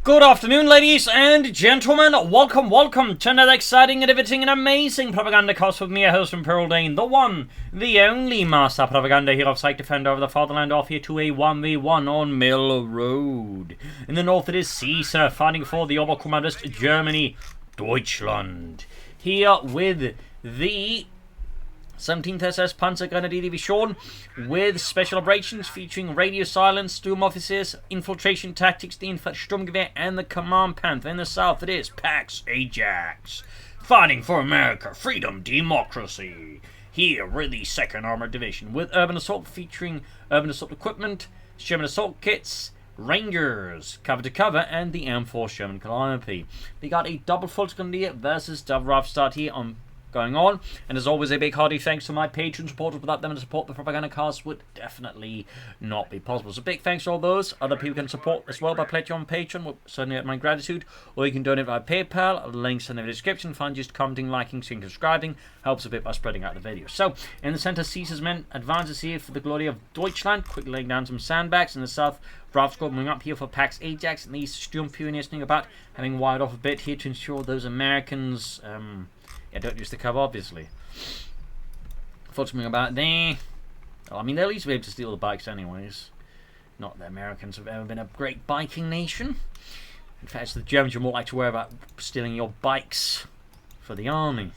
Good afternoon, ladies and gentlemen. Welcome to another exciting and riveting and amazing Propagandacast with me, your host from Pearl Dane, the one, the only Master Propaganda Hero of Psych Defender of the Fatherland, off here to a 1v1 on Mill Road. In the north it is Caesar fighting for the Oberkommandist Germany, Deutschland. Here with the 17th SS Panzergrenadier Division with special operations featuring radio silence, Sturm officers, infiltration tactics, the Sturmgewehr, and the Command Panther. In the south, it is Pax Ajax, fighting for America, freedom, democracy. Here with the 2nd Armored Division with urban assault featuring urban assault equipment, Sherman assault kits, Rangers, cover to cover, and the M4 Sherman Calliope. We got a double Volksgrenadier versus double Raffstart here going on, and as always, a big hearty thanks to my Patreon supporters. Without them to support the Propagandacast would definitely not be possible. So big thanks to all those. Other people can support as well by pledging on Patreon, will certainly have my gratitude, or you can donate via PayPal. Links in the description. Find just commenting, liking, sharing, subscribing helps a bit by spreading out the video. So in the center, Caesar's men advances here for the glory of Deutschland, quickly laying down some sandbags. In the south, Bravo squad moving up here for Pax Ajax, and these Sturmpioneers about having wired off a bit here to ensure those Americans don't use the cover, obviously. Something about there. Well, I mean, they'll at least be able to steal the bikes anyways. Not that Americans have ever been a great biking nation. In fact, the Germans are more like to worry about stealing your bikes for the army.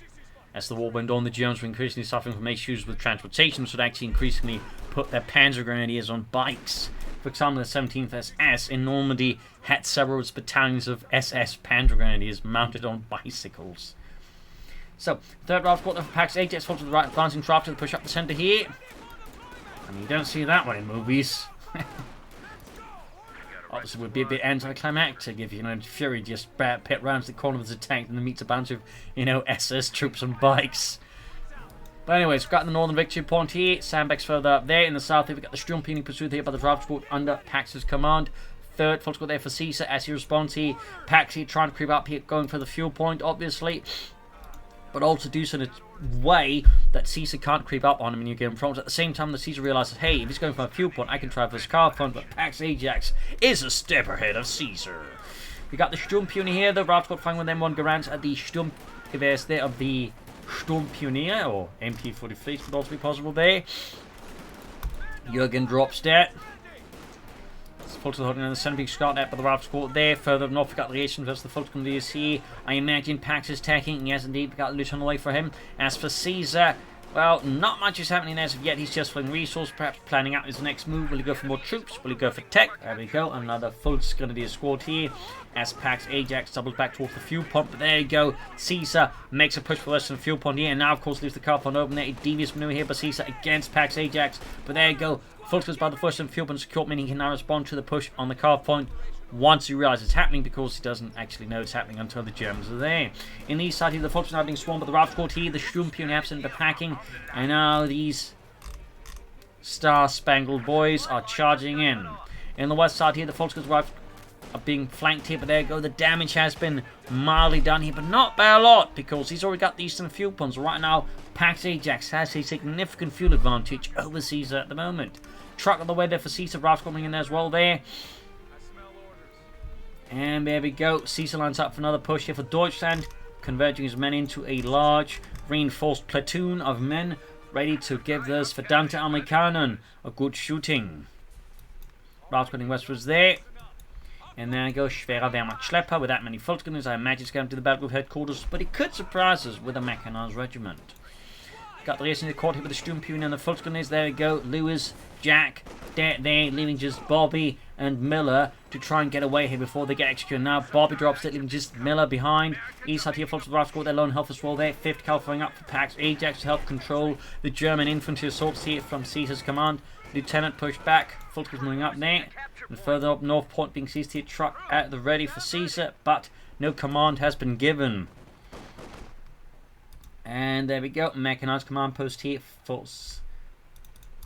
As the war went on, the Germans were increasingly suffering from issues with transportation, so they actually increasingly put their Panzer Grenadiers on bikes. For example, the 17th SS in Normandy had several battalions of SS Panzer Grenadiers mounted on bicycles. So, third round squad for Pax Ajax, fall to the right, advancing draft to push up the centre here. I mean, you don't see that one in movies. Obviously, it would be a bit anticlimactic if, Fury just pit rounds the corner of the tank and then meets a bunch of, SS troops on bikes. But anyways, we've got the northern victory point here. Sandbags further up there. In the south, we've got the Sturmpioneer pursued here by the draft squad under Pax's command. Third full squad there for Caesar as he responds here. Pax here trying to creep up here, going for the fuel point, obviously, but also do so in a way that Caesar can't creep up on him when you get in front. At the same time, the Caesar realizes, hey, if he's going for a fuel point, I can try for his car front, but Pax Ajax is a step ahead of Caesar. We got the Sturmpioneer here, the Rav squad fighting with M1 Garants at the Sturmgewehrs there of the Sturmpioneer, or MP-43 could also be possible there. Jürgen drops that. Full to the holding on the centre, being shot at by the Rav squad there. Further north, we got the Asian versus the Volksgrenadiers here. I imagine Pax is taking. Yes, indeed, we got Lieutenant away for him. As for Caesar, well, not much is happening as of yet. He's just filling resource, perhaps planning out his next move. Will he go for more troops? Will he go for tech? There we go. Another Volksgrenadier squad here. As Pax Ajax doubles back towards the fuel pump. But there you go. Caesar makes a push for less than the fuel pump here. And now, of course, leaves the car pump open there. A devious maneuver here by Caesar against Pax Ajax. But there you go. Fulters by the first and fuel point secured, meaning he can now respond to the push on the car point once he realizes it's happening, because he doesn't actually know it's happening until the Germans are there. In the east side here, the Fulters are being swarmed by the Rav squad here, the Sturmpioneer absent, the packing, and now these star-spangled boys are charging in. In the west side here, the Fulters are being flanked here, but there you go. The damage has been mildly done here, but not by a lot, because he's already got the eastern fuel pumps. Right now, Pax Ajax has a significant fuel advantage over Caesar at the moment. Truck on the way there for Caesar, Rav coming in there as well there. And there we go. Caesar lines up for another push here for Deutschland, converging his men into a large reinforced platoon of men ready to give those verdammte Amerikaner a good shooting. Rav going westwards there. And there goes Schwerer Wehrmacht-Schlepper with that many Volksgrenadiers. I imagine it's going to the battle group headquarters, but it could surprise us with a mechanized regiment. Got the racing in the court here with the Sturmpioneer and the Volksgrenadiers. There we go. Lewis, Jack, there, leaving just Bobby and Miller to try and get away here before they get executed. Now Bobby drops it, leaving just Miller behind. East side here, Volks with the Rav squad, their lone health as well there. 5th cal throwing up for Pax Ajax to help control the German infantry assaults here from Caesar's command. Lieutenant pushed back. Volks moving up there. And further up north, point being seized here. Truck at the ready for Caesar, but no command has been given. And there we go, mechanized command post here, false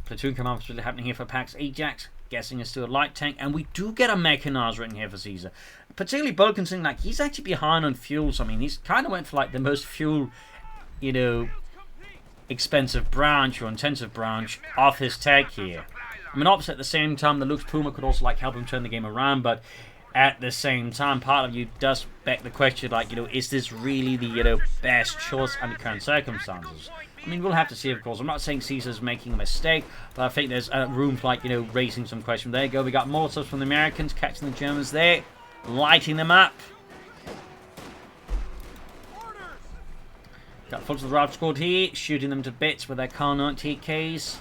platoon command post really happening here for Pax Ajax. Guessing it's still a light tank, and we do get a mechanized written here for Caesar. Particularly bold considering, like, he's actually behind on fuels. I mean, he's kind of went for like the most fuel, expensive branch or intensive branch of his tag here. I mean, obviously at the same time, the Lux Puma could also like help him turn the game around, but at the same time, part of you does beg the question, like, is this really the, best choice under current circumstances? I mean, we'll have to see, of course. I'm not saying Caesar's making a mistake, but I think there's room for, like, raising some questions. There you go. We got more stuff from the Americans, catching the Germans there, lighting them up. Got full of the Rav squad here, shooting them to bits with their Coh2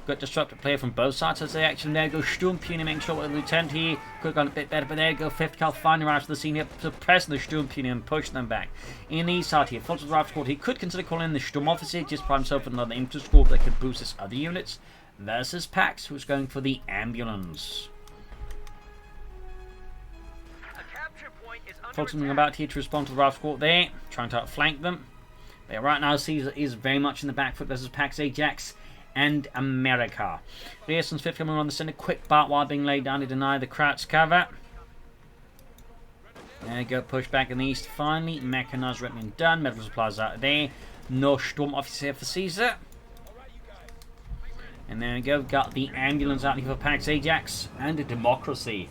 Got disruptive player from both sides as they action. There go Sturmpuni, making sure with the Lieutenant here could have gone a bit better, but there you go 5th Cal finally arrives to the scene here, suppressing the Sturmpuni and pushing them back. In the east side here, full of the Rav squad, he could consider calling in the Sturm officer just by himself with another infantry squad that could boost his other units, versus Pax, who's going for the ambulance. Something about here to respond to the Rav squad there, trying to outflank them. But right now, Caesar is very much in the back foot versus Pax, Ajax, and America. Rearson's 5th coming on the center, quick bat while being laid down to deny the Kraut's cover. There you go, push back in the east. Finally, mechanized regiment done. Medical supplies out of there. No Sturm officer for Caesar. And there we go, got the ambulance out here for Pax, Ajax, and a democracy.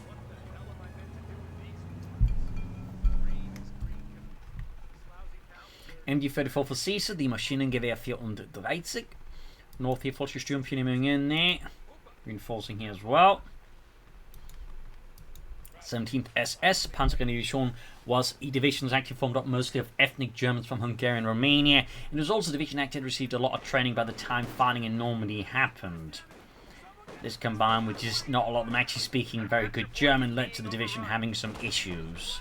MG34 for Caesar, die Maschinengewehr 430. North here, falsche Sturmpuni moving in there. Reinforcing here as well. 17th SS, Panzergrenadier was a division actually formed up mostly of ethnic Germans from Hungary and Romania. It was also a division actually received a lot of training by the time fighting in Normandy happened. This combined with just not a lot of them actually speaking very good German led to the division having some issues.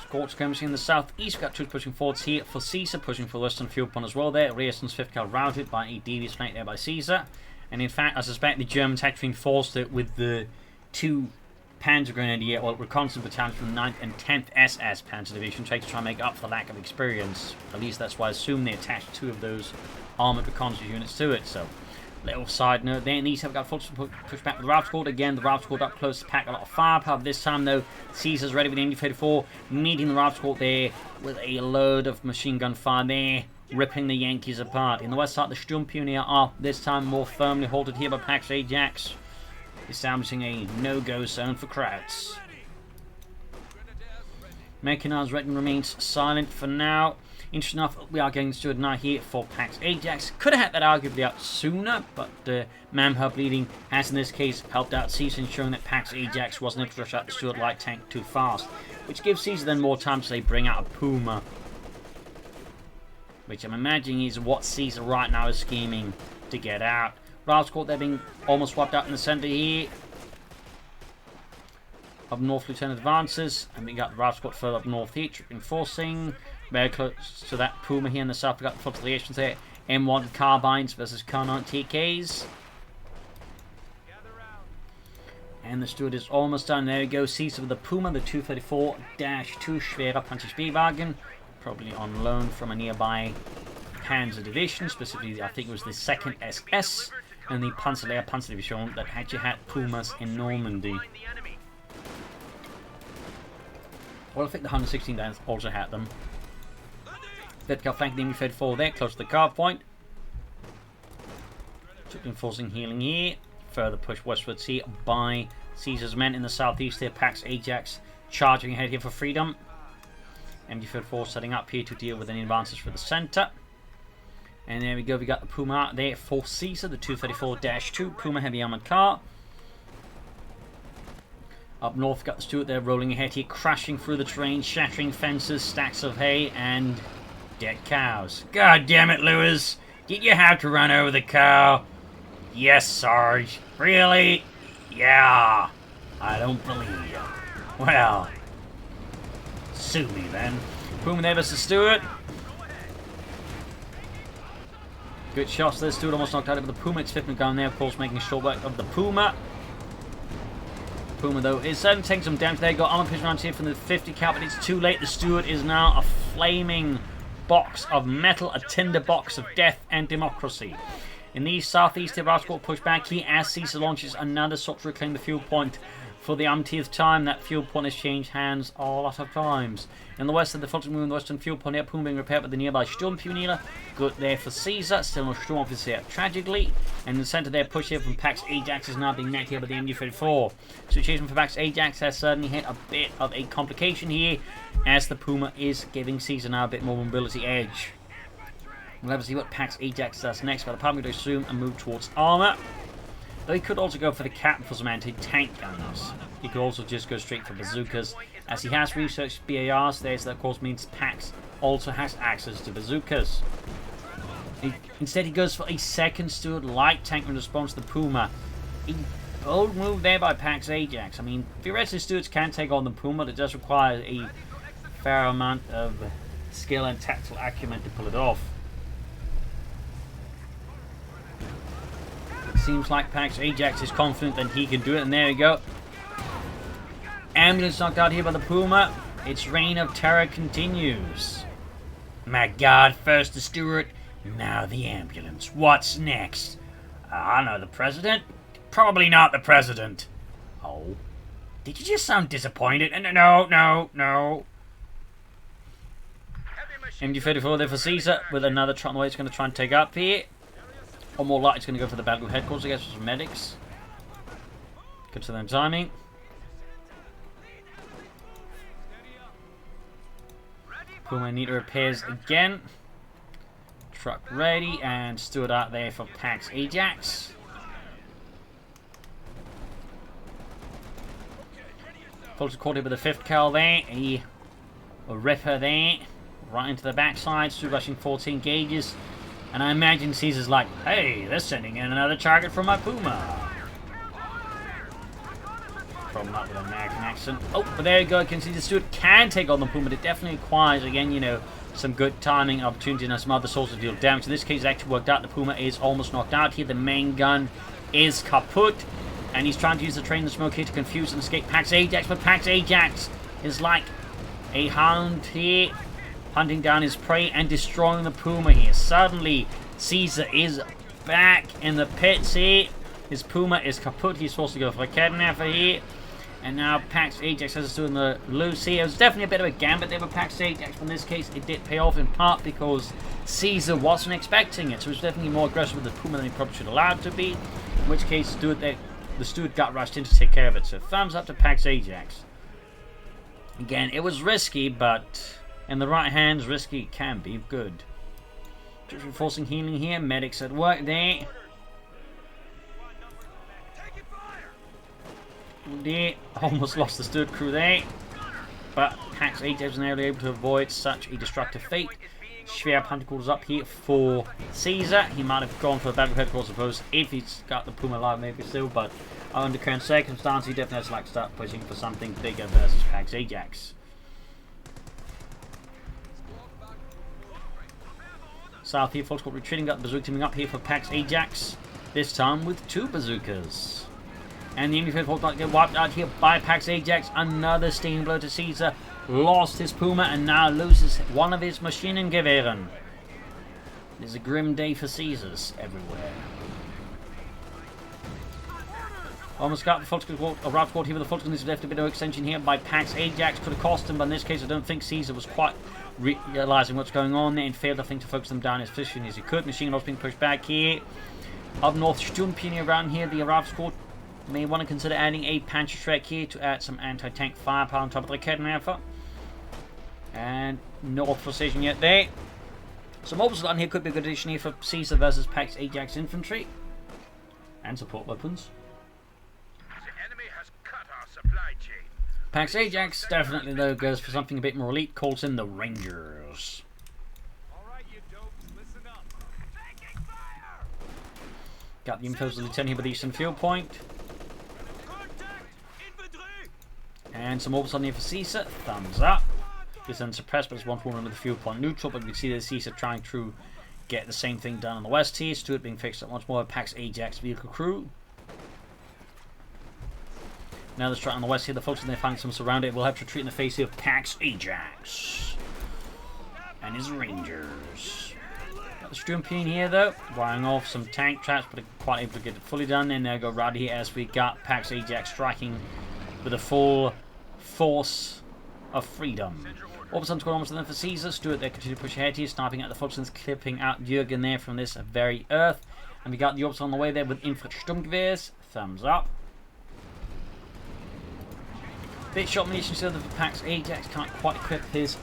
Squads skirmishing in the southeast, got troops pushing forwards here for Caesar, pushing for Western field point as well there. Rearson's 5th Cal routed by a devious flank there by Caesar. And in fact, I suspect the Germans actually reinforced it with the 2 Panzer Grenadier, or reconnaissance battalions from the 9th and 10th SS Panzer Division, to try to make up for the lack of experience. At least that's why I assume they attached 2 of those armoured reconnaissance units to it, so... Little side note there, and these have got full push back with the Rav squad. Again, the Rav squad up close to pack a lot of firepower. This time, though, Caesar's ready with the MG34, meeting the Rav squad there with a load of machine gun fire there, ripping the Yankees apart. In the west side, the Sturmpuni are this time more firmly halted here by Pax Ajax, establishing a no-go zone for Krauts. Mechanized regiment remains silent for now. Interesting enough, we are getting stood now here for Pax Ajax. Could have had that arguably out sooner, but manpower bleeding has in this case helped out Caesar, ensuring that Pax Ajax wasn't able to rush out the Stuart light tank too fast, which gives Caesar then more time to say bring out a Puma, which I'm imagining is what Caesar right now is scheming to get out. Rav squad there being almost wiped out in the center here. Up north, Lieutenant advances, and we got the Rav squad further up north here, reinforcing. Very close to that Puma here in the south. We got the fluctuations there. M1 carbines versus Coh2. And the Stuart is almost done. There we go. Caesar with the Puma, the 234-2 Schwerer Panzerspielwagen, probably on loan from a nearby Panzer division. Specifically, I think it was the 2nd SS and the Panzerlehr Panzer Division that actually had Pumas in Normandy. Well, I think the 116th also had them. Vertical flank the MG34 there, close to the carve point. Enforcing healing here. Further push westwards here by Caesar's men in the southeast here. Pax Ajax charging ahead here for freedom. MG34 setting up here to deal with any advances for the center. And there we go, we got the Puma out there for Caesar, the 234-2 Puma heavy armored car. Up north, got the Stuart there rolling ahead here, crashing through the terrain, shattering fences, stacks of hay, and dead cows. God damn it, Lewis! Did you have to run over the cow? Yes, Sarge. Really? Yeah. I don't believe you. Well, sue me then. Puma there versus Stuart. Good shots there. Stuart almost knocked out of the Puma. It's 5th gun there, of course, making short work of the Puma. Puma, though, is certainly taking some damage there. Got armor piercing rounds here from the 50 cal, but it's too late. The Stuart is now a flaming box of metal, a tinder box of death and democracy. In the southeast, the Rav squad push back here as Caesar launches another assault to reclaim the field point For the umpteenth time, that fuel point has changed hands a lot of times. In the west of the Fulton Moon, the western fuel point here, Puma being repaired by the nearby Sturmpionierer. Good there for Caesar, still no Sturmofficer here, tragically. And in the centre there, push here from Pax Ajax is now being met here by the MD-34. Situation for Pax Ajax has certainly hit a bit of a complication here, as the Puma is giving Caesar now a bit more mobility edge. We'll have to see what Pax Ajax does next, but I'm going to assume and move towards armour. Though he could also go for the Captain for some anti-tank guns. He could also just go straight for bazookas. As he has researched BARs there, so that of course means Pax also has access to bazookas. Instead he goes for a second Stuart light tank in response to the Puma. A bold move there by Pax Ajax. I mean, theoretically Stuarts can take on the Puma, but it does require a fair amount of skill and tactical acumen to pull it off. Seems like Pax Ajax is confident that he can do it, and there we go. Ambulance knocked out here by the Puma. Its reign of terror continues. My God, first the Stuart, now the ambulance. What's next? I know, the President? Probably not the President. Oh. Did you just sound disappointed? No. MD-34 there for Caesar, with another truck on the way. It's going to try and take up here. Or more likely, it's going to go for the battle headquarters, I guess, for some medics. Good to them timing. Puma need repairs again. Truck ready, and Stuart out there for Pax Ajax. Folks caught him with the 5th cal there. A ripper there. Right into the backside. Stuart rushing 14 gauges. And I imagine Caesar's like, hey, they're sending in another target from my Puma. Probably not with an American accent. Oh, but there you go. I can see the Stuart can take on the Puma, but it definitely requires, again, you know, some good timing and opportunity and some other sources to deal damage. In this case, it actually worked out. The Puma is almost knocked out here. The main gun is kaput. And he's trying to use the train and smoke here to confuse and escape Pax Ajax. But Pax Ajax is like a hound here, hunting down his prey and destroying the Puma here. Suddenly, Caesar is back in the pits here. His Puma is kaput. He's supposed to go for a kidnapper here. And now Pax Ajax has us doing the loose here. It was definitely a bit of a gambit there with Pax Ajax, but in this case it did pay off in part because Caesar wasn't expecting it. So he was definitely more aggressive with the Puma than he probably should have allowed to be. In which case the Stuart got rushed in to take care of it. So thumbs up to Pax Ajax. Again, it was risky, but in the right hands, risky can be good. Just reinforcing healing here. Medics at work there. There. Almost lost the Stuart crew there. But Pax Ajax was narrowly able to avoid such a destructive fate. Schwer Panticles up here for Caesar. He might have gone for the battle headquarters, I suppose, if he's got the Puma alive, maybe still, but under current circumstances, he definitely has to like start pushing for something bigger versus Pax Ajax. South here, folks, got retreating, got the bazooka teaming up here for Pax Ajax, this time with 2 bazookas. And the Infantry folks got get wiped out here by Pax Ajax. Another stinging blow to Caesar. Lost his Puma and now loses one of his Maschinengewehren. It is a grim day for Caesars everywhere. Almost got the Volksquart, a route squad here with the Volksquart. Left a bit of extension here by Pax Ajax. Could have cost him, but in this case I don't think Caesar was quite realizing what's going on there and failed, I think, to focus them down as efficiently as he could. Machine guns being pushed back here. Up north, Sturmpionierer around here. The Arab squad may want to consider adding a Panzerschreck here to add some anti-tank firepower on top of the Kettenwerfer. And no authorization yet there. So mobiles on here could be a good addition here for Caesar versus Pax Ajax infantry. And support weapons. The enemy has cut our supply chain. Pax Ajax definitely though goes for something a bit more elite, calls in the Rangers. Alright, you dopes, listen up. Taking fire! Got the info of the lieutenant here with the eastern field point. Contact! Infantry! And some mobiles on here for Caesar. Thumbs up. This is unsuppressed, but it's one for one with the field point neutral. But you can see that Caesar trying to get the same thing done on the west here. Stuart being fixed up once more. Pax Ajax vehicle crew. Now they're straight on the west here. The folks in there finding some surrounded. We'll have to retreat in the face here of Pax Ajax and his Rangers. Got the Sturmpion here though, wiring off some tank traps, but quite able to get it fully done. And there go right here as we got Pax Ajax striking with the full force of freedom. Orbison's got almost enough for Caesar. Stuart there continue to push ahead here, sniping at the Fultons, clipping out Jürgen there from this very earth. And we got the Orbison on the way there with Infantry Sturmgewehrs. Thumbs up. Bit shot munitions to the Pax Ajax can't quite equip his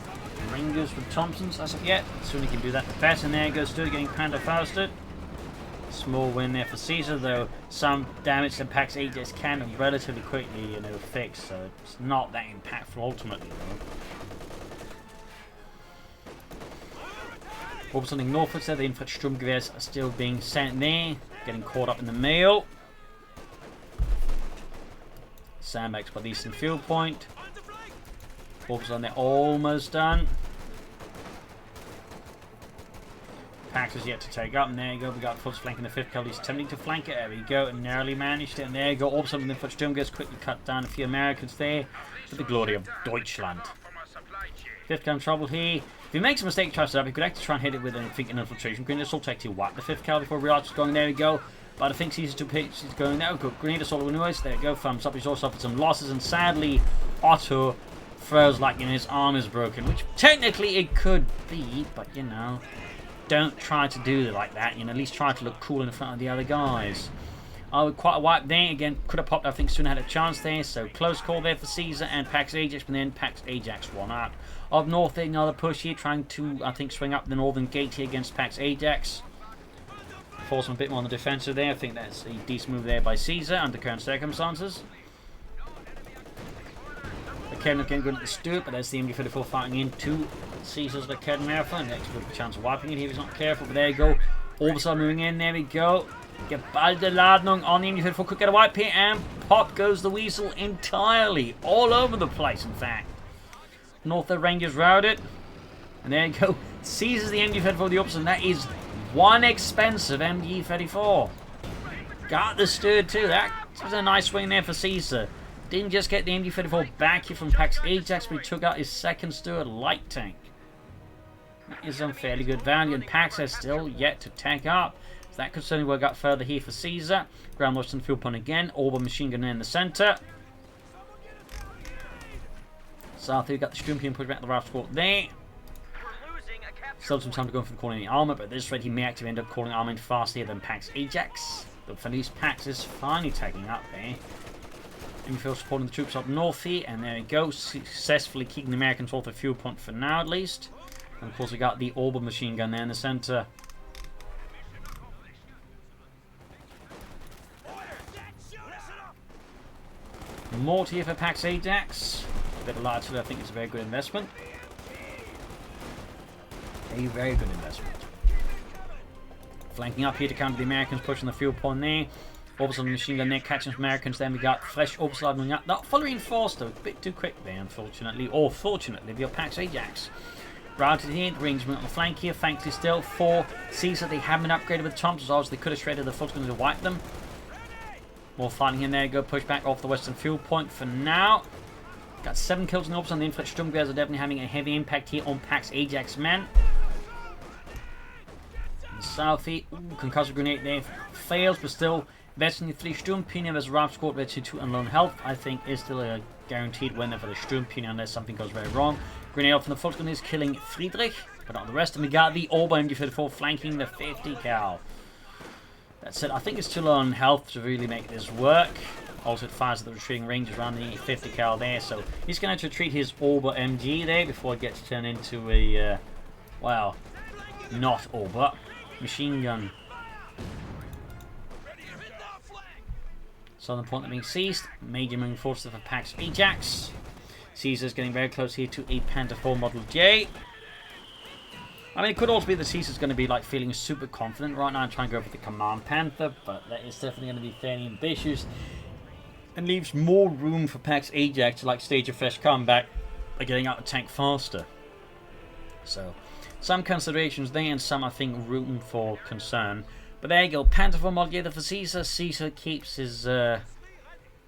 Rangers with Thompsons as of yet. Soon he can do that the better. And there goes Stuart getting panda fausted. Small win there for Caesar, though some damage to Pax Ajax can relatively quickly, fix, so it's not that impactful ultimately, though. Also something northwards there, the Infantry Sturmgewehrs are still being sent there, getting caught up in the mail. Sandbags by the eastern field point. Also, they're almost done. Pax is yet to take up, and there you go. We got Fultz flanking the 5th cavalry. He's attempting to flank it. There we go, and narrowly managed it. And there you go. Also, the Infantry Sturmgewehrs quickly cut down a few Americans there for the glory of Deutschland. 5th cavalry in trouble here. If he makes a mistake, tries it up, he could actually try and hit it with an infiltration grenade assault to actually whack the 5th cavalry before Riot's going. There we go. But I think Caesar 2 pitch is going now. Good grenade assault anyways. There you go. Thumbs up. He's also suffered some losses, and sadly, Otto throws like his arm is broken, which technically it could be, but don't try to do it like that. At least try to look cool in front of the other guys. Quite a wipe there. Again, could have popped. I think soon had a chance there. So close call there for Caesar and Pax Ajax, but then Pax Ajax won out. Up north, there another push here, trying to I think swing up the northern gate here against Pax Ajax. Force him a bit more on the defensive there. I think that's a decent move there by Caesar under current circumstances. Leclerc again going at the Stuart, but there's the MD-34 fighting into Caesar's Leclerc Marathon. Next with a chance of wiping it here if he's not careful, but there you go. All of a sudden moving in, there we go. Geballte Ladung on the MD-34, could get a wipe here, and pop goes the Weasel entirely. All over the place, in fact. North the Rangers routed. And there you go. Caesar's the MD-34 the opposite, and that is one expensive MD-34. Got the Stuart too. That was a nice swing there for Caesar. Didn't just get the MD-34 back here from Pax Ajax, but he took out his second Stuart light tank. That is some fairly good value, and Pax has still yet to tank up. So that could certainly work out further here for Caesar. Ground Western field point again. Orban machine gun in the center. South here got the Sturmpion pushed back the Raft Squad there. Still some time to go for the calling the armor, but at this rate he may actually end up calling armor in faster than Pax Ajax. But for these Pax is finally taking up there. Infield supporting the troops up north here, and there we go, successfully keeping the Americans off the fuel point for now at least. And of course we got the Orban machine gun there in the center. Mortar here for Pax Ajax. A bit of larger, I think it's a very good investment. A very good investment. Flanking up here to counter the Americans, pushing the fuel point there. Orbison machine gun there, catching some Americans. Then we got fresh Orbison moving up. Not fully reinforced though, a bit too quick there, unfortunately. Or fortunately, for your Pax Ajax. Routed here, the rangeman on the flank here. Thankfully, still for Caesar. They haven't been upgraded with Thompsons, otherwise they could have shredded the Fultons to wipe them. More fighting in there. Go push back off the western fuel point for now. Got 7 kills in the Orbison. The Infantry Sturmgewehrs are definitely having a heavy impact here on Pax Ajax men. Southie, concussive grenade there fails, but still investing the 3 Sturmpinion as Raft Squad with 2 and lone health, I think is still a guaranteed winner for the Sturmpinion unless something goes very wrong. Grenade off from the Fulton is killing Friedrich, but not the rest, and we got the Orban MD-34 flanking the 50 cal. That's it, I think it's too low on health to really make this work. Also it fires at the retreating Rangers around the 50 cal there, so he's going to retreat his Orba MG there before it gets turned into a, well, not Orba. Machine gun. Southern point being seized. Major moving forces for Pax Ajax. Caesar's getting very close here to a Panther 4 Model J. I mean, it could also be that Caesar's going to be like feeling super confident right now and trying to go for the Command Panther, but that is definitely going to be fairly ambitious and leaves more room for Pax Ajax to like stage a fresh comeback by getting out of tank faster. So some considerations there and some, I think, room for concern. But there you go. Panther for Modulator for Caesar. Caesar keeps his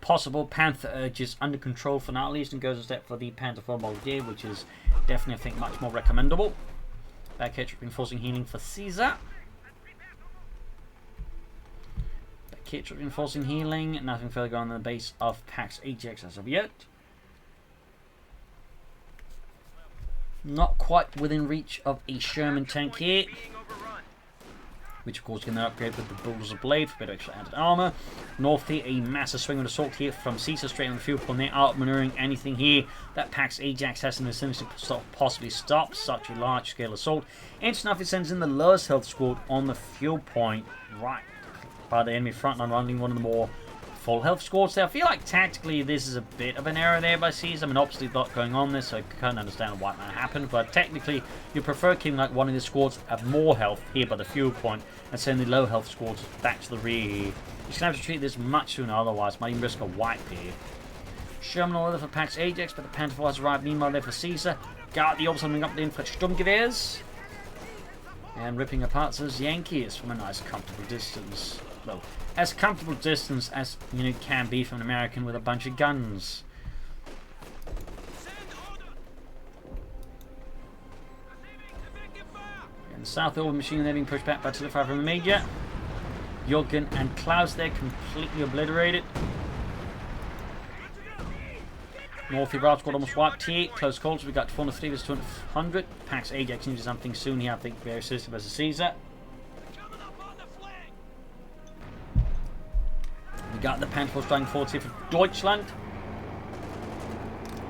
possible Panther urges under control for now at least and goes a step for the Panther for Modulator, which is definitely, I think, much more recommendable. Back here, reinforcing healing for Caesar. Back kit reinforcing healing. Nothing further going on the base of Pax Ajax as of yet. Not quite within reach of a Sherman tank here, which of course can then upgrade with the Bulldozer Blade for a bit of extra added armor. North here, a massive swing of assault here from Caesar straight on the field point. They are outmaneuvering anything here that Pax Ajax has in the vicinity to possibly stop such a large scale assault. Interesting enough, it sends in the lowest health squad on the field point right by the enemy front line, running one of the more full health squads there. I feel like tactically this is a bit of an error there by Caesar. I mean, obviously a lot going on there, so I can't understand why that happened, but technically you prefer keeping like one of the squads have more health here by the fuel point and send the low health squads back to the rear here. You're going to have to treat this much sooner, otherwise might even risk a wipe here. Sherman all over for Pax Ajax, but the Panther has arrived meanwhile there for Caesar. Got the Orbs coming up the Infantry Sturmgewehrs and ripping apart those Yankees from a nice comfortable distance. Well, as comfortable distance as can be from an American with a bunch of guns. In the south, the machine they're being pushed back by artillery fire from a major. Jorgen and Klaus there completely obliterated. North Iran squad almost wiped here. Close calls. We got 403 versus 200. Pax Ajax needs something soon here. I think very system versus Caesar. We got the Panther striking forward here for Deutschland.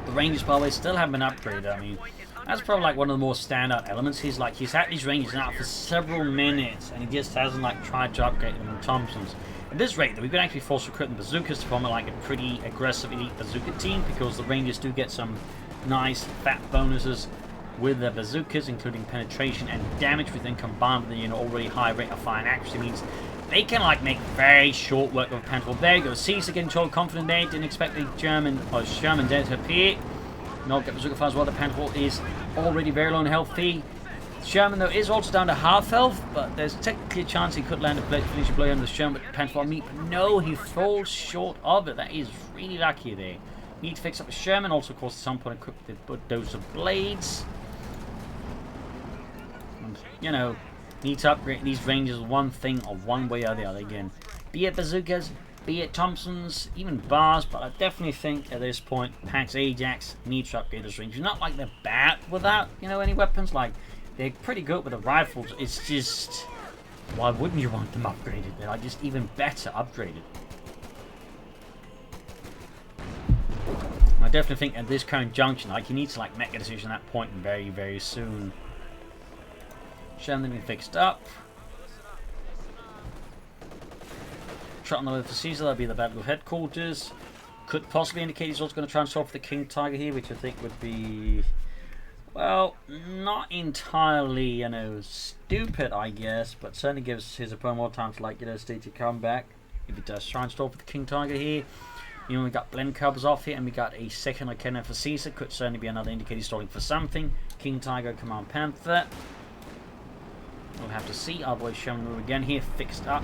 The Rangers, by the way, still haven't been upgraded. I mean, that's probably like one of the more standout elements. He's had these Rangers now for several minutes, and he just hasn't tried to upgrade them in Thompsons. At this rate, though, we've been actually forced recruiting bazookas to form a pretty aggressive elite bazooka team, because the Rangers do get some nice fat bonuses with their bazookas, including penetration and damage, which then combined with the already high rate of fire and accuracy means they can make very short work of a Panther. There you go. Caesar getting told confident there. Didn't expect the Sherman there to appear. Not get bazooka fire as well. The Panther is already very low on health. Sherman, though, is also down to half health, but there's technically a chance he could land a finishing blow under the Sherman, but Panther meet. But no, he falls short of it. That is really lucky there. Need to fix up the Sherman. Also, of course, at some point equip the Bulldozer Blades. And, need to upgrade these Rangers one thing or one way or the other again. Be it bazookas, be it Thompsons, even bars, but I definitely think at this point Pax Ajax needs to upgrade those Rangers. Not like they're bad without, any weapons. They're pretty good with the rifles. It's just, why wouldn't you want them upgraded? They're just even better upgraded. I definitely think at this current junction, he needs to make a decision at that point very, very soon. Sherman being fixed up. Trot on the way for Caesar, that'll be the Battle of Headquarters. Could possibly indicate he's also going to try and solve for the King Tiger here, which I think would be, well, not entirely, stupid, I guess, but certainly gives his opponent more time to, stage a comeback. If he does try and stall for the King Tiger here. We got blend covers off here, and we got a second cannon for Caesar. Could certainly be another indicator he's stalling for something. King Tiger, Command Panther. We'll have to see. Otherwise, Sherman move again here, fixed up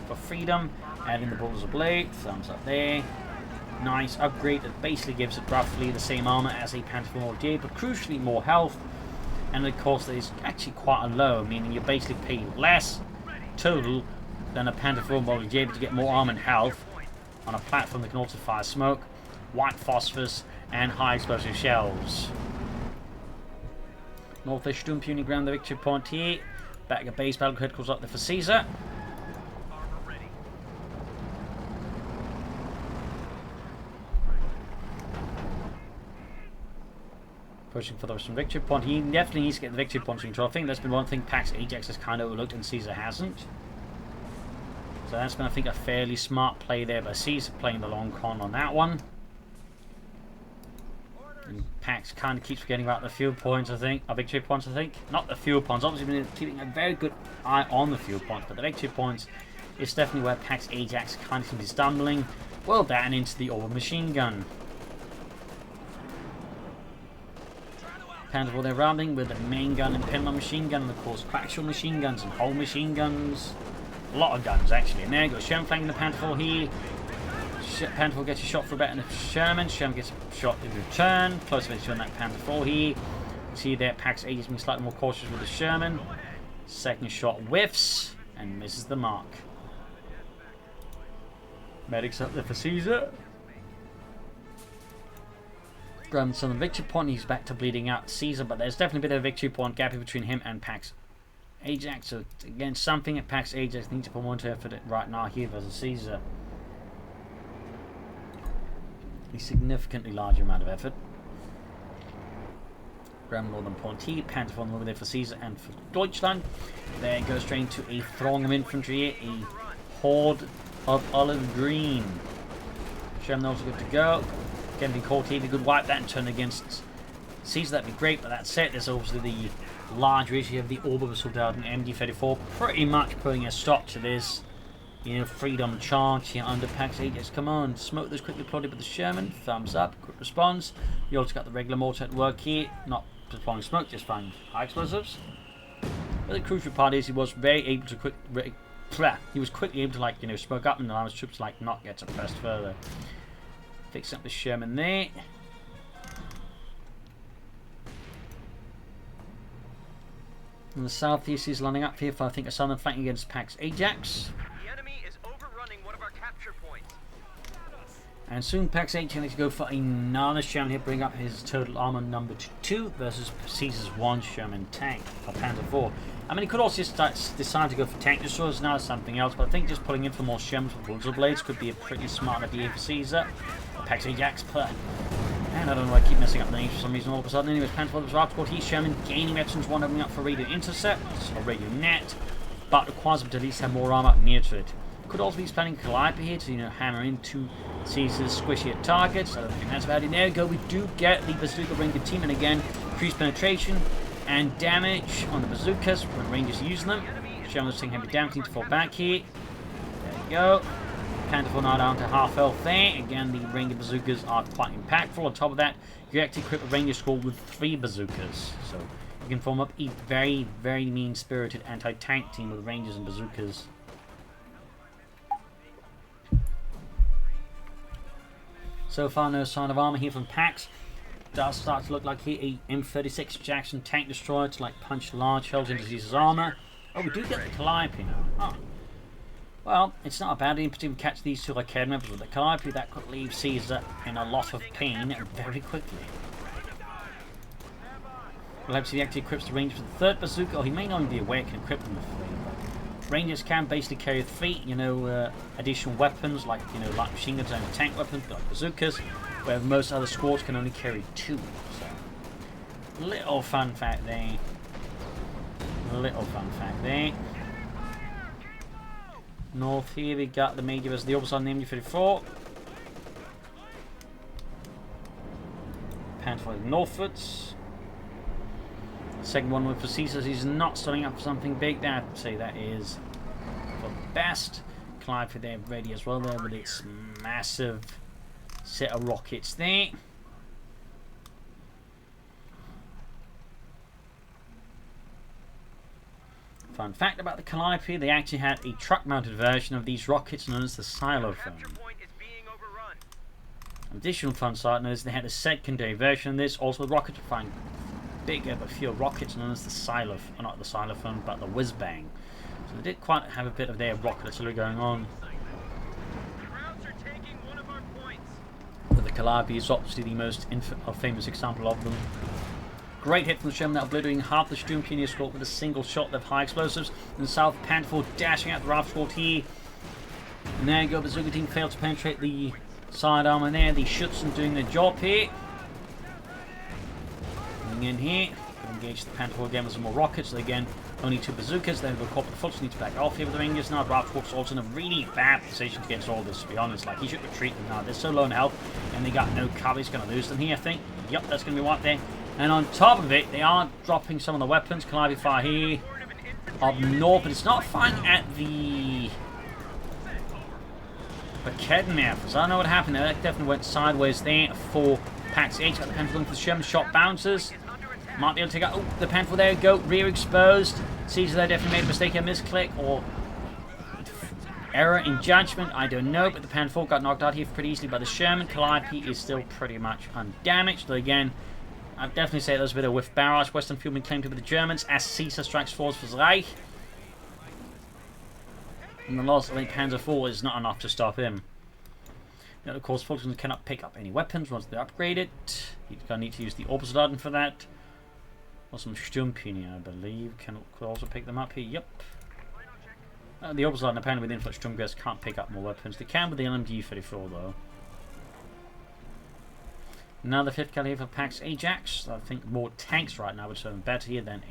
for freedom. Adding the Bulldozer Blade, thumbs up there. Nice upgrade that basically gives it roughly the same armor as a Panther Mortier, but crucially more health. And of course, that is actually quite a low, meaning you basically pay less total than a Panther Mortier, but you get more armor and health on a platform that can also fire smoke, white phosphorus, and high explosive shells. North-East Sturm puny ground the victory point here. Back at base, battle headquarters up there for Caesar. Pushing for the Western victory point. He definitely needs to get the victory point in control. I think that's been one thing Pax Ajax has kind of overlooked and Caesar hasn't. So that's been, I think, a fairly smart play there by Caesar, playing the long con on that one. And Pax kind of keeps forgetting about the fuel points, I think. Victory points, I think. Not the fuel points. Obviously, been keeping a very good eye on the fuel points, but the victory points is definitely where Pax Ajax kind of seems to be stumbling. Well, down into the orbital machine gun. Panther, they're rounding with the main gun and pinman machine gun, and of course, coaxial machine guns and whole machine guns. A lot of guns, actually. And there goes Sherman flanking the Panther here. Panther gets a shot for a better than Sherman. Sherman gets a shot in return. Close eventually on that Panther here. See there, Pax Ajax being slightly more cautious with the Sherman. Second shot whiffs and misses the mark. Medics up there for Caesar. Grum's on the victory point. He's back to bleeding out Caesar, but there's definitely a bit of a victory point gap between him and Pax Ajax. So again, something at Pax Ajax needs to put more into effort right now here versus Caesar. A significantly larger amount of effort. Grand Northern Point here, Pantophon over there for Caesar and for Deutschland. There goes straight into a throng of infantry here, a horde of olive green. Sherman also good to go. Getting caught here, we could wipe that and turn against Caesar, that'd be great, but that's it. There's obviously the larger issue of the Orbital Soldat and MD-34 pretty much putting a stop to this, you know, freedom charge here under Pax Ajax. Come on, smoke those quickly plotted with the Sherman. Thumbs up, quick response. You also got the regular mortar at work here, not supplying smoke, just firing high explosives. But the crucial part is he was very able to quickly able to, like, you know, smoke up and allow his troops to, like, not get suppressed further. Fix up the Sherman there. And the southeast is lining up here for, I think, a southern flank against Pax Ajax. The enemy is overrunning one of our capture points. And soon Pax Ajax needs to go for another Sherman here, bring up his total armor number to 2 versus Caesar's 1 Sherman tank, or Panzer 4. I mean, he could also just decide to go for tank destroyers now, something else, but I think just pulling in for more Shermans with Ruler Blades could be a pretty smart idea for Caesar. Pax Ajax play. And I don't know why I keep messing up the names for some reason all of a sudden. Anyways, Panzer 4 was right squad. He's Sherman gaining veterans, one opening up for radio intercept, or radio net, but requires him to at least have more armor near to it. Could also be planning Calliope here to, you know, hammer into Caesar's squishier targets. I don't think that's about it. There we go. We do get the bazooka Ranger team, and again, increased penetration and damage on the bazookas when Rangers using them. Sherman's taking heavy damage, need to fall back here. There we go. Pantophon now down to half health there. Again, the Ranger bazookas are quite impactful. On top of that, you actually equip a Ranger squad with 3 bazookas. So you can form up a very, very mean-spirited anti-tank team with Rangers and bazookas. So far, no sign of armor here from Pax. Does start to look like here a M36 Jackson tank destroyer to, like, punch large holes into Caesar's armor. Oh, we do get the Calliope now. Oh. Well, it's not a bad idea to catch these 2 arcade members with the Calliope. That could leave Caesar in a lot of pain very quickly. We'll have to see he actually equips the Rangers with the 3rd bazooka. Or he may not even be aware he can equip them with 3. Rangers can basically carry 3, you know, additional weapons, like, you know, light machine guns and tank weapons, like bazookas, where most other squads can only carry 2. So, little fun fact there. North here we got the Major versus the other side, named MD-34. Pantophon northwards. Second one with for Caesar. He's not starting up for something big there. I'd say that is for the best. Calliope there ready as well there with its massive set of rockets there. Fun fact about the Calliope, they actually had a truck-mounted version of these rockets known as the Xylophone. Additional fun side note is they had a secondary version of this, also the rocket to find bigger but fewer rockets known as the Xylophone, not the Xylophone, but the Whiz-Bang. So they did quite have a bit of their rocket artillery going on. But the Calliope is obviously the most famous example of them. Great hit from the Sherman, obliterating half the Sturm Pioneer squad with a single shot of high explosives. And the South Pantophon dashing out the Raft squad here. And there you go, the Bazooka team failed to penetrate the side armor there. The Schutzen doing their job here. Coming in here, engage the Pantophon again with some more rockets. So again, only 2 bazookas. Then we've got Corporal Fultz need to back off here with the Rangers now. Raft squad's also in a really bad position against all this, to be honest. Like, he should retreat them now. They're so low in health, and they got no cover. He's going to lose them here, I think. Yep, that's going to be wiped there. And on top of it, they are dropping some of the weapons. Calliope fire here up north, but it's not firing at the Propagandacaster. So I don't know what happened there. That definitely went sideways there for Pax Ajax. Got the Pantophon looking for the Sherman. Shot bounces. Might be able to take out. Oh, the Pantophon there. Go. Rear exposed. Caesar there definitely made a mistake, a misclick, or error in judgment. I don't know, but the Pantophon got knocked out here pretty easily by the Sherman. Calliope is still pretty much undamaged. Though again, I'd definitely say there's a bit of whiff barrage. Western field been claimed to be the Germans as Caesar strikes forwards for the Reich. And the loss of a Panzer IV is not enough to stop him. Now, of course, Fulton cannot pick up any weapons once they're upgraded. He's going to need to use the Obersoldaten for that. Or some Sturmpini, I believe, could also pick them up here. Yep. The Obersoldaten, apparently with Infantry Sturmgeist, can't pick up more weapons. They can with the LMG-34, though. Now the 5th caliber for Pax Ajax. I think more tanks right now would serve better here than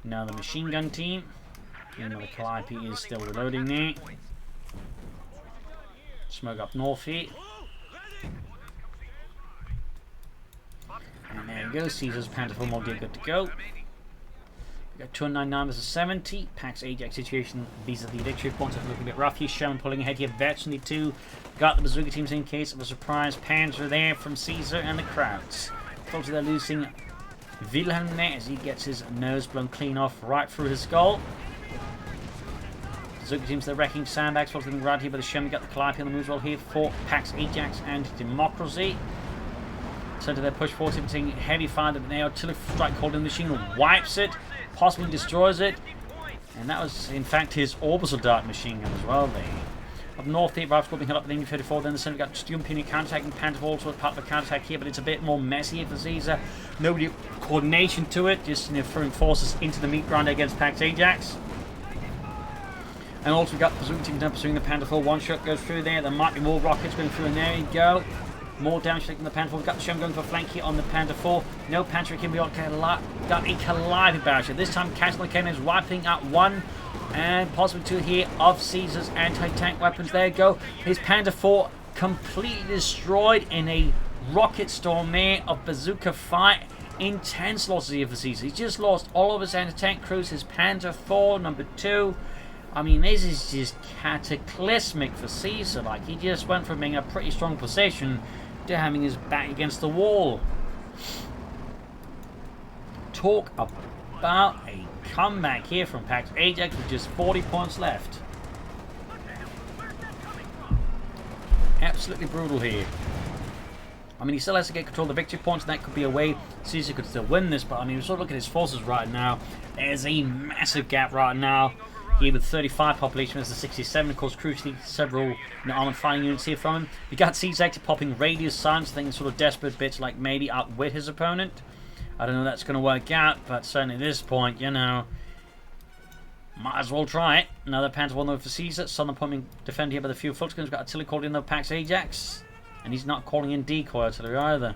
another machine gun team. Even though the Calliope is still reloading there. Smoke up north here. And there we go. Caesar's Panther 4 more gear good to go. We got 299 versus 70. Pax Ajax situation vis-a-vis the victory points are looking a bit rough here. Sherman pulling ahead here. Virtually 2. Got the bazooka teams in case of a surprise. Panzer there from Caesar and the crowds. Thought they're losing Wilhelm there as he gets his nose blown clean off right through his skull. Bazooka teams they're wrecking sandbags. Thought they're right here, but the Sherman got the Calliope on the moves well here for Pax Ajax and Democracy. Center their push forward, taking heavy fire, but the artillery strike holding the machine wipes it, possibly destroys it. And that was, in fact, his Obersoldat machine gun as well there. Up north, the rifle being held up with the MG-34. Then the center got Sturmpini counterattacking. Panther also as part of the counterattack here, but it's a bit more messy here for Caesar. Nobody coordination to it, just throwing forces into the meat grinder against Pax Ajax. And also we got bazooka teams now pursuing the Panther 4. One shot goes through there. There might be more rockets going through, and there you go. More damage taking the Panther 4. We've got the Sherman going for flank here on the Panther 4. No Panther can be got a Calliope barrage. This time Castle Cannon is wiping out 1 and possibly 2 here of Caesar's anti-tank weapons. There you go. His Panther 4 completely destroyed in a rocket storm there of bazooka fire. Intense losses here for Caesar. He's just lost all of his anti-tank crews. His Panther 4, number 2. I mean, this is just cataclysmic for Caesar. Like, he just went from being a pretty strong position to having his back against the wall. Talk about a comeback here from Pax Ajax with just 40 points left. Absolutely brutal here. I mean, he still has to get control of the victory points, and that could be a way Caesar could still win this. But I mean, sort of look at his forces right now. There's a massive gap right now. Here with 35 population versus 67, of course, crucially several armored fighting units here from him. You got Caesar actually popping radius signs, thinking sort of desperate bits like maybe outwit his opponent. I don't know if that's going to work out, but certainly at this point, you know, might as well try it. Another Panther 1 for Caesar. Southern point being defended here by the few foot guns. Got artillery called in the Pax Ajax, and he's not calling in decoy artillery either.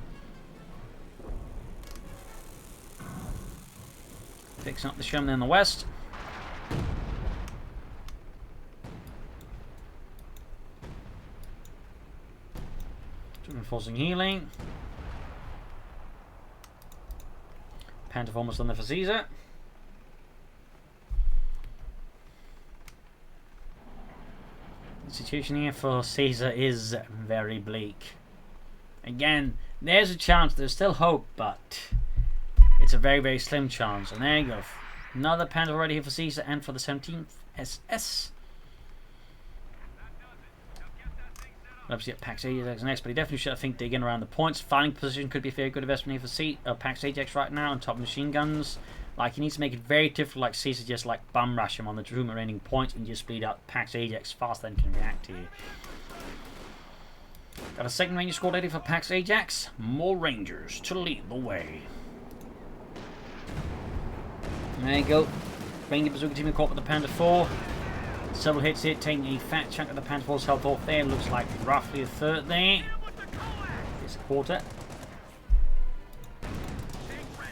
Fixing up the Sherman in the west. Reinforcing healing. Panther almost done there for Caesar. The situation here for Caesar is very bleak. Again, there's a chance, there's still hope, but it's a very, very slim chance. And there you go. Another Panther already here for Caesar and for the 17th SS. Obviously at Pax Ajax next, but he definitely should, I think, dig in around the points. Fighting position could be a very good investment here for Pax Ajax right now on top of machine guns. Like, he needs to make it very difficult, like Caesar, just like bum rush him on the two remaining points and just speed up Pax Ajax faster than can react here. Got a second Ranger squad ready for Pax Ajax. More Rangers to lead the way. There you go. Ranger bazooka team caught with the Panther 4. Several hits here, taking a fat chunk of the Panther 4's health off there. Looks like roughly a third there. It's a quarter.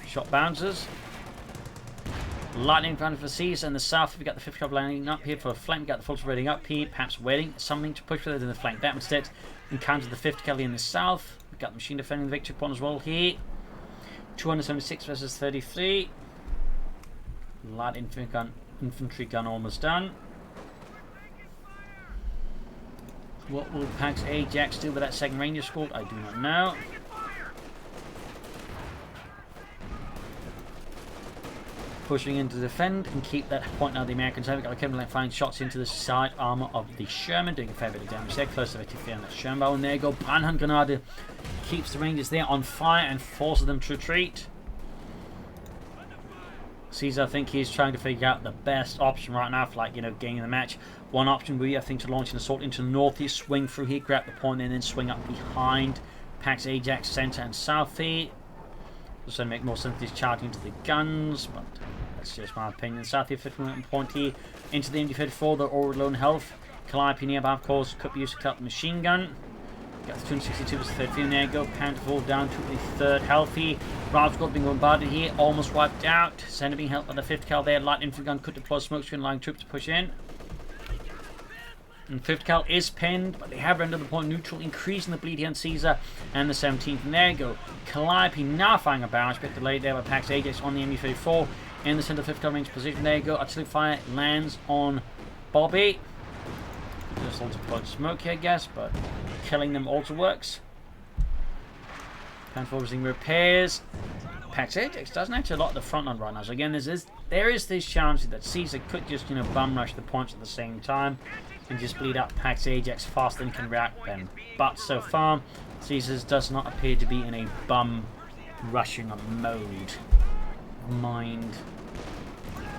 Shot bounces. Lightning round for Caesar in the south. We've got the 5th Club landing up here for a flank. We've got the Fulton reading up here. Perhaps waiting something to push with it in the flank. That instead encounters the 5th Cavalry in the south. We've got the machine defending the victory point as well here. 276 versus 33. Light infantry gun almost done. What will Pax Ajax do with that second Ranger squad? I do not know. Pushing in to defend and keep that point now the Americans have. We've got a Kevin firing shots into the side armour of the Sherman, doing a fair bit of damage there. Close to 53 on that Sherman bow. And there you go. Brandhand Grenade keeps the Rangers there on fire and forces them to retreat. Caesar, I think he's trying to figure out the best option right now for, like, you know, gaining the match. One option would be, I think, to launch an assault into the northeast, swing through here, grab the point, and then swing up behind Pax Ajax center and south here. So make more sense this charging into the guns, but that's just my opinion. South here, 51 point here into the MD-34, they're already low in health. Calliope nearby, of course, could be used to cut the machine gun. Got the 262 versus 13, there you go. Pantherfall down to the 3rd healthy. Rav got being bombarded here, almost wiped out. Center being helped by the 5th cal there. Light infantry gun could deploy smoke screen, allowing troops to push in. And 5th cal is pinned, but they have rendered the point neutral, increasing the bleed here on Caesar and the 17th. And there you go. Calliope now firing a barrage, bit delayed there by Pax Ajax on the MD-34 in the center 5th cal range position. There you go. Artillery fire lands on Bobby. Just also deployed smoke here, I guess, but killing them also works. Pantherfall using repairs. Pax Ajax doesn't actually a lot of the front line right now. So again, there is this chance that Caesar could just, bum rush the points at the same time and just bleed up Pax Ajax faster than can react them. But so far, Caesar does not appear to be in a bum rushing mode. Mind.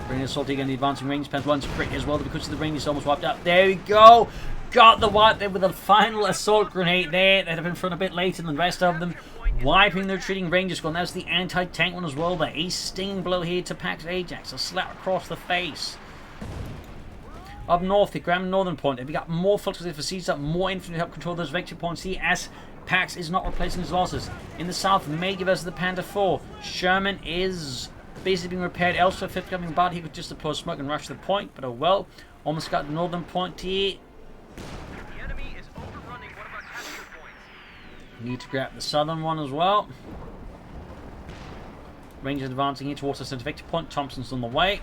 Bringing assault again, the advancing range. Panther one's crit as well because of the range is almost wiped out. There we go. Got the wipe there with a final assault grenade there. They'd have been front a bit later than the rest of them. Wiping their retreating Rangers squad. That's the anti-tank one as well there. A stinging blow here to Pax Ajax. A slap across the face. Up north, the Grand Northern Point. We got more fluxes for Caesar, more infantry to help control those victory points here as Pax is not replacing his losses. In the south, Major versus the Panther 4. Sherman is basically being repaired elsewhere. 5th coming about, he could just deploy smoke and rush the point, but oh well. Almost got the northern point here. The enemy is overrunning one of our capture points. Need to grab the southern one as well. Rangers advancing here towards the center victory point. Thompson's on the way.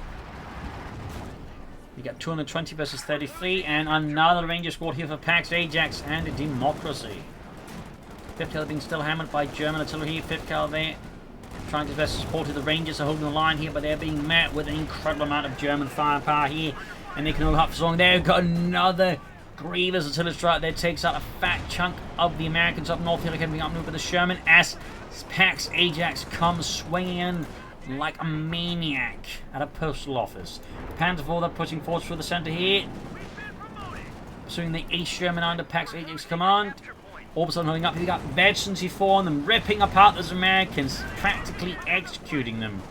You got 220 versus 33, and another Ranger squad here for Pax Ajax and Democracy. 5th cal being still hammered by German artillery here. 5th cal there trying to best support the Rangers are holding the line here, but they're being met with an incredible amount of German firepower here, and they can hold up for so long. They've got another grievous artillery strike that takes out a fat chunk of the Americans up north here. They're getting up with the Sherman as Pax Ajax comes swinging in like a maniac at a postal office. Pantherfall, they're pushing forward through the center here, pursuing the East Sherman under Pax Ajax command. All of a sudden holding up, you got Veterans C4 on them, ripping apart those Americans, practically executing them.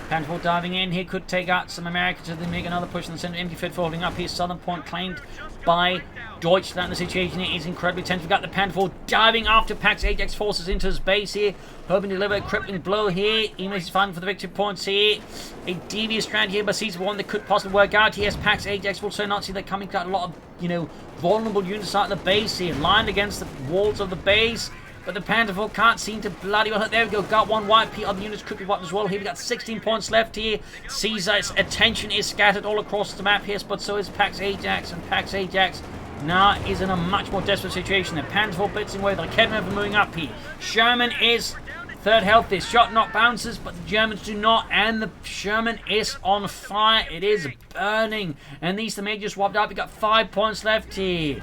Pantherfall diving in here, could take out some Americans as they make another push in the center. MD-34 holding up here, southern point claimed by Deutschland. The situation here is incredibly tense. We've got the Pantherfall diving after Pax Ajax forces into his base here, hoping to deliver a crippling blow here. Even as he's fighting for the victory points here. A devious strand here by Caesar, one that could possibly work out. He has Pax Ajax, will so not see that coming. Got a lot of, vulnerable units out of the base here, lined against the walls of the base. But the Pantherfall can't seem to bloody well hit. There we go, got one wipe here. Other units could be wiped as well. Here we got 16 points left here. Caesar's attention is scattered all across the map here, but so is Pax Ajax. And Pax Ajax now is in a much more desperate situation. The Pantherfall blitzing away. The Kedman moving up here. Sherman is 3rd health. This shot not bounces, but the Germans do not. And the Sherman is on fire. It is burning. And these the majors swapped out. We got 5 points left here.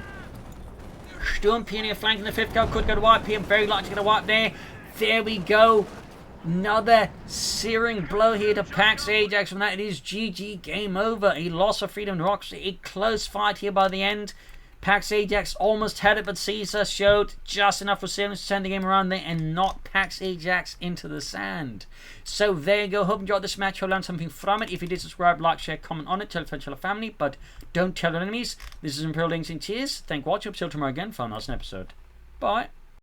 Sturm Pioneer flanking the 5th cal, could go to wipe here, very likely to get a wipe there. There we go. Another searing blow here to Pax Ajax. From that, it is GG, game over. A loss of freedom democracy. A close fight here by the end. Pax Ajax almost had it, but Caesar showed just enough resilience to turn the game around there and knock Pax Ajax into the sand. So there you go. Hope you enjoyed this match. Hope you learned something from it. If you did, subscribe, like, share, comment on it. Tell your friends, tell your family, but don't tell your enemies. This is Imperial Links in Cheers. Thank you for watching. Till tomorrow again for another episode. Bye.